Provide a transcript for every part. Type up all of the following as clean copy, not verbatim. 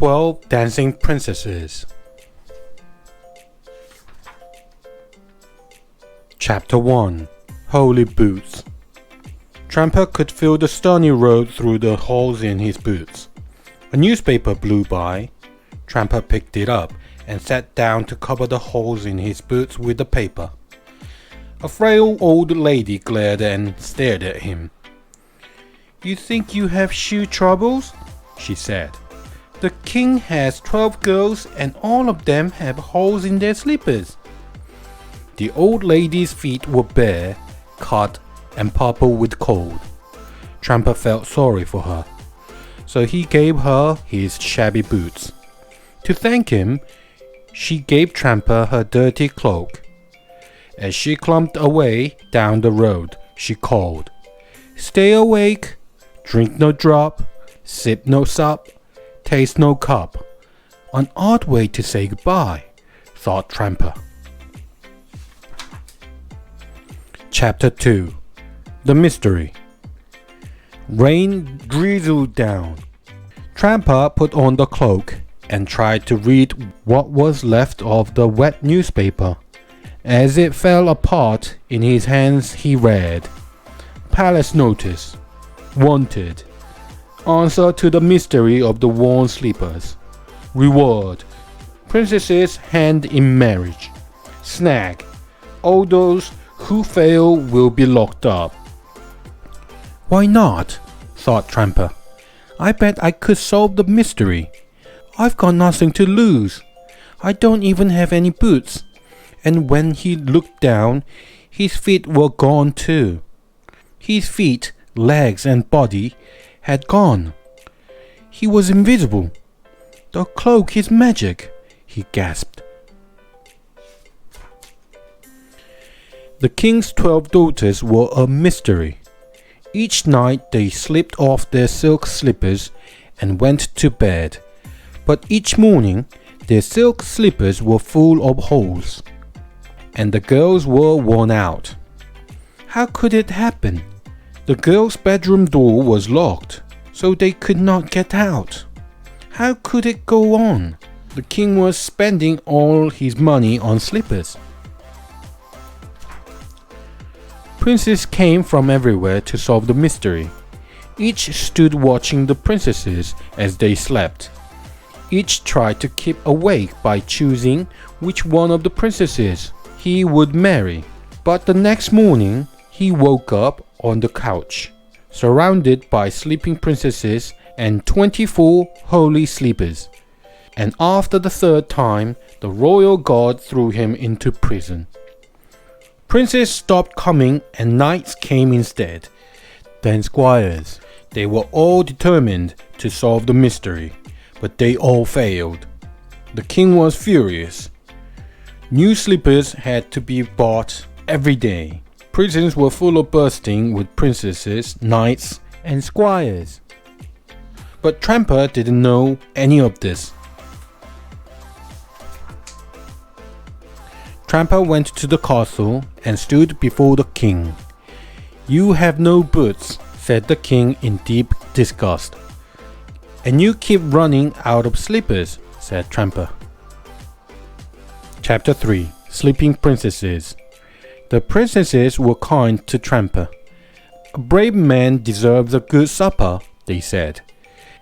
12 Dancing Princesses. Chapter 1. Holy Boots. Tramper could feel the stony road through the holes in his boots. A newspaper blew by. Tramper picked it up and sat down to cover the holes in his boots with the paper. A frail old lady glared and stared at him. "You think you have shoe troubles?" she said. "The king has 12 girls and all of them have holes in their slippers." The old lady's feet were bare, cut, and purple with cold. Tramper felt sorry for her, so he gave her his shabby boots. To thank him, she gave Tramper her dirty cloak. As she clumped away down the road, she called, "Stay awake, drink no drop, sip no sup, taste no cup." An odd way to say goodbye, thought Tramper. Chapter 2. The Mystery. Rain drizzled down. Tramper put on the cloak and tried to read what was left of the wet newspaper. As it fell apart in his hands, he read, "Palace notice. Wanted. Answer to the mystery of the worn slippers. Reward. Princesses hand in marriage. Snag. All those who fail will be locked up." "Why not?" thought Tramper. "I bet I could solve the mystery. I've got nothing to lose. I don't even have any boots." And when he looked down, his feet were gone too. His feet, legs, and body had gone. He was invisible. "The cloak is magic," he gasped. The king's 12 daughters were a mystery. Each night they slipped off their silk slippers and went to bed. But each morning their silk slippers were full of holes, and the girls were worn out. How could it happen? The girls' bedroom door was locked, so they could not get out. How could it go on? The king was spending all his money on slippers. Princes came from everywhere to solve the mystery. Each stood watching the princesses as they slept. Each tried to keep awake by choosing which one of the princesses he would marry. But the next morning, he woke up on the couch, surrounded by sleeping princesses and 24 holy sleepers. And after the third time, the royal guard threw him into prison. Princes stopped coming and knights came instead. Then squires. They were all determined to solve the mystery, but they all failed. The king was furious. New slippers had to be bought every day. Prisons were full of bursting with princesses, knights, and squires. But Tramper didn't know any of this. Tramper went to the castle and stood before the king. "You have no boots," said the king in deep disgust. "And you keep running out of slippers," said Tramper. Chapter 3. Sleeping Princesses. The princesses were kind to Tramper. "A brave man deserves a good supper," they said,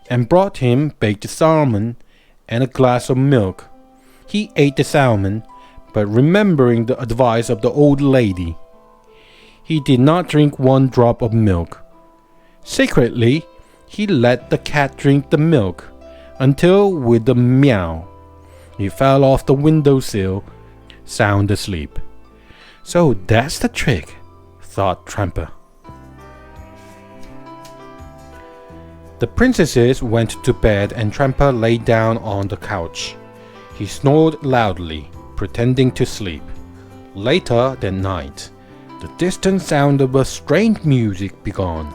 and brought him baked salmon and a glass of milk. He ate the salmon, but remembering the advice of the old lady, he did not drink one drop of milk. Secretly, he let the cat drink the milk until, with a meow, he fell off the windowsill, sound asleep. "So that's the trick," thought Tramper. The princesses went to bed and Tramper lay down on the couch. He snored loudly, pretending to sleep. Later that night, the distant sound of a strange music began.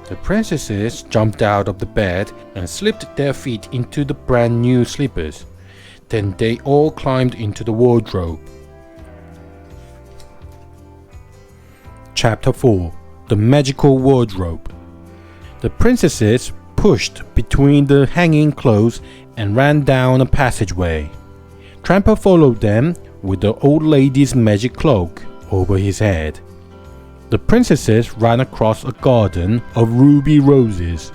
The princesses jumped out of the bed and slipped their feet into the brand new slippers. Then they all climbed into the wardrobe. Chapter 4. The Magical Wardrobe. The princesses pushed between the hanging clothes and ran down a passageway. Tramper followed them with the old lady's magic cloak over his head. The princesses ran across a garden of ruby roses,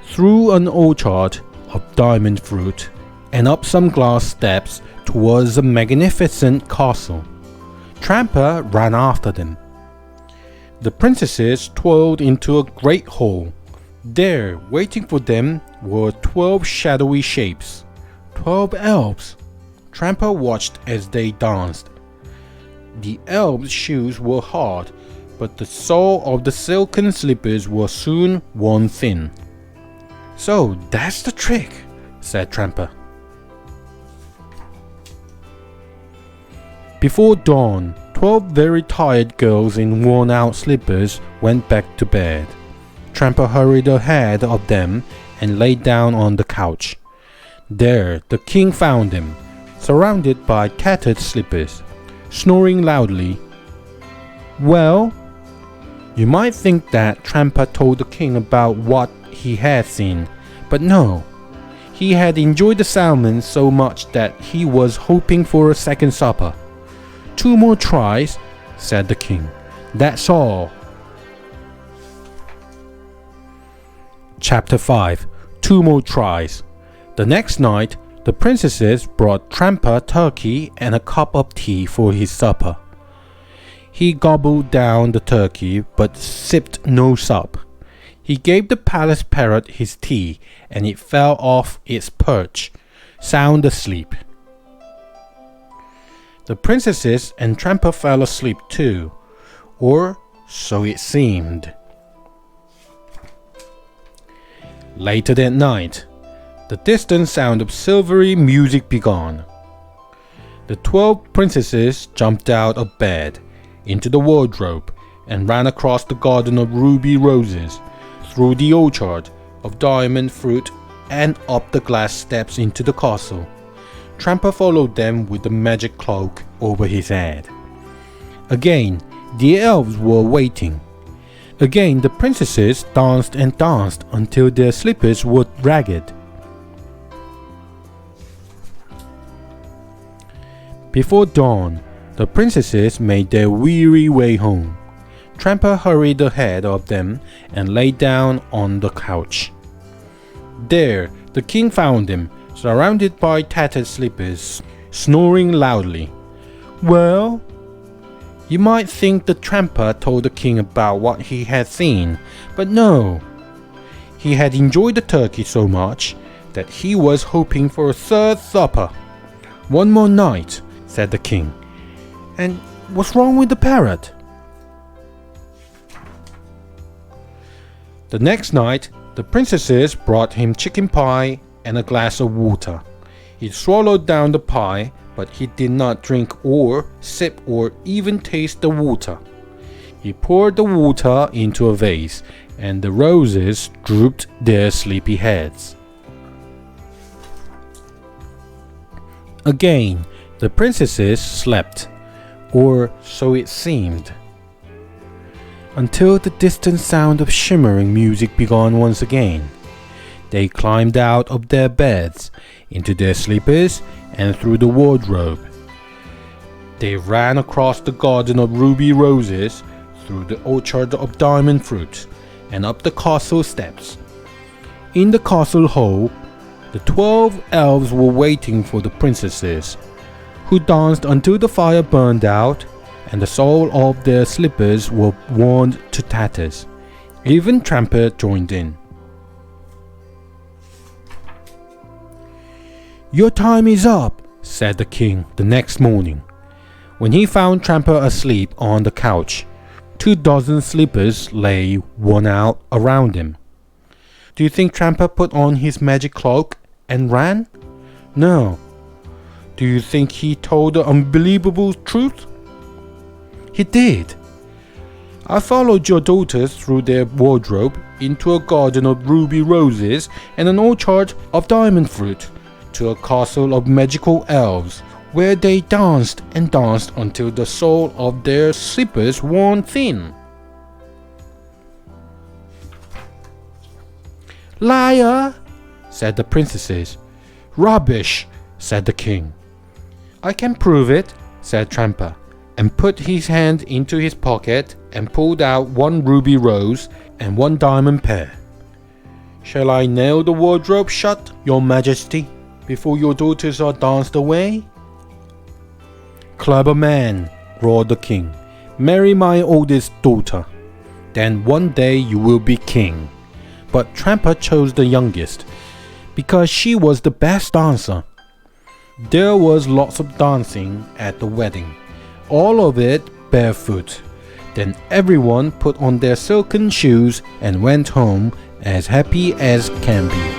through an orchard of diamond fruit, and up some glass steps towards a magnificent castle. Tramper ran after them. The princesses toiled into a great hall. There, waiting for them, were 12 shadowy shapes, 12 elves. Tramper watched as they danced. The elves' shoes were hard, but the sole of the silken slippers were soon worn thin. "So that's the trick," said Tramper. Before dawn, 12 very tired girls in worn-out slippers went back to bed. Tramper hurried ahead of them and lay down on the couch. There, the king found him, surrounded by tattered slippers, snoring loudly. Well, you might think that Tramper told the king about what he had seen, but no. He had enjoyed the salmon so much that he was hoping for a second supper. "2 more tries," said the king. "That's all." Chapter 5. 2 more tries. The next night, the princesses brought Tramper turkey and a cup of tea for his supper. He gobbled down the turkey but sipped no sup. He gave the palace parrot his tea, and it fell off its perch, sound asleep. The princesses and Tramper fell asleep too, or so it seemed. Later that night, the distant sound of silvery music began. The 12 princesses jumped out of bed, into the wardrobe, and ran across the garden of ruby roses, through the orchard of diamond fruit, and up the glass steps into the castle. Tramper followed them with the magic cloak over his head. Again, the elves were waiting. Again, the princesses danced and danced until their slippers were ragged. Before dawn, the princesses made their weary way home. Tramper hurried ahead of them and lay down on the couch. There, the king found him, surrounded by tattered slippers, snoring loudly. Well, you might think the Tramper told the king about what he had seen, but no. He had enjoyed the turkey so much that he was hoping for a third supper. "1 more night," said the king. "And what's wrong with the parrot?" The next night, the princesses brought him chicken pie and a glass of water. He swallowed down the pie, but he did not drink or sip or even taste the water. He poured the water into a vase, and the roses drooped their sleepy heads. Again, the princesses slept, or so it seemed, until the distant sound of shimmering music began once again. They climbed out of their beds, into their slippers, and through the wardrobe. They ran across the garden of ruby roses, through the orchard of diamond fruit, and up the castle steps. In the castle hall, the 12 elves were waiting for the princesses, who danced until the fire burned out and the sole of their slippers were worn to tatters. Even Tramper joined in. "Your time is up," said the king the next morning, when he found Tramper asleep on the couch. 24 slippers lay worn out around him. Do you think Tramper put on his magic cloak and ran? No. Do you think he told the unbelievable truth? He did. I followed your daughters through their wardrobe into a garden of ruby roses and an orchard of diamond fruit, to a castle of magical elves, where they danced and danced until the sole of their slippers worn thin. "Liar," said the princesses. Rubbish, said the king. I can prove it, said Tramper, and put his hand into his pocket and pulled out 1 ruby rose and 1 diamond pear. Shall I nail the wardrobe shut, your majesty, before your daughters are danced away? Clever man, roared the king. Marry my oldest daughter. Then one day you will be king. But Tramper chose the youngest, because she was the best dancer. There was lots of dancing at the wedding, all of it barefoot. Then everyone put on their silken shoes and went home as happy as can be.